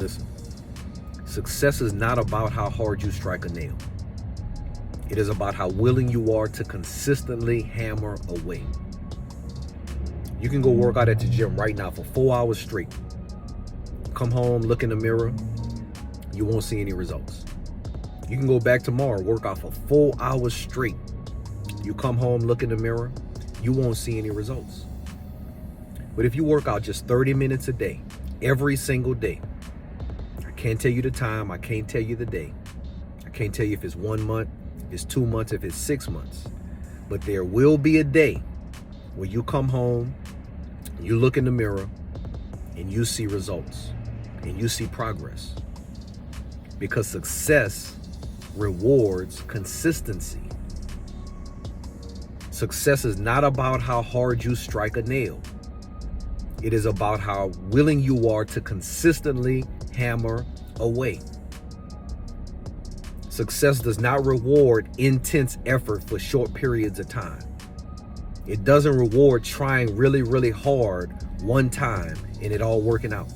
Listen, success is not about how hard you strike a nail. It is about how willing you are to consistently hammer away. You can go work out at the gym right now for 4 hours straight. Come home, look in the mirror, you won't see any results. You can go back tomorrow, work out for 4 hours straight. You come home, look in the mirror, you won't see any results. But if you work out just 30 minutes a day, every single day, I can't tell you the time, I can't tell you the day, I can't tell you if it's 1 month, if it's 2 months, if it's 6 months, but there will be a day where you come home, you look in the mirror, and you see results, and you see progress. Because success rewards consistency. Success is not about how hard you strike a nail. It is about how willing you are to consistently hammer away. Success does not reward intense effort for short periods of time. It doesn't reward trying really, really hard one time and it all working out.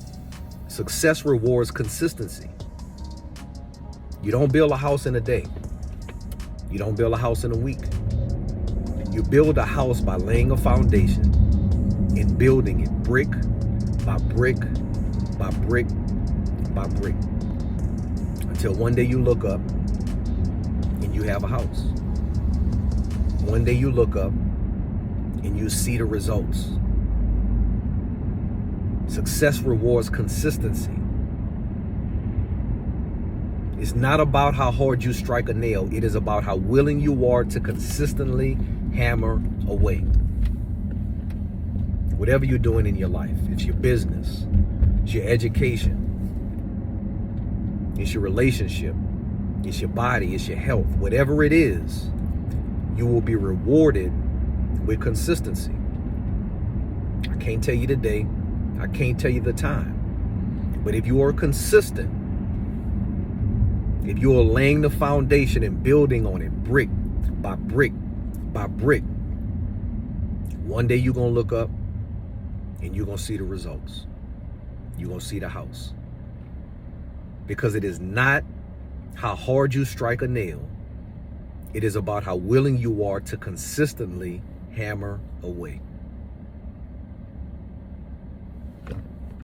Success rewards consistency. You don't build a house in a day. You don't build a house in a week. You build a house by laying a foundation and building it brick by brick by brick by brick until one day you look up and you have a house. One day you look up and you see the results. Success rewards consistency. It's not about how hard you strike a nail. It is about how willing you are to consistently hammer away. Whatever you're doing in your life, it's your business, it's your education, it's your relationship, it's your body, it's your health. Whatever it is, you will be rewarded with consistency. I can't tell you the day, I can't tell you the time, but if you are consistent, if you are laying the foundation and building on it brick by brick by brick, one day you're going to look up and you're going to see the results. You're going to see the house. Because it is not how hard you strike a nail. It is about how willing you are to consistently hammer away.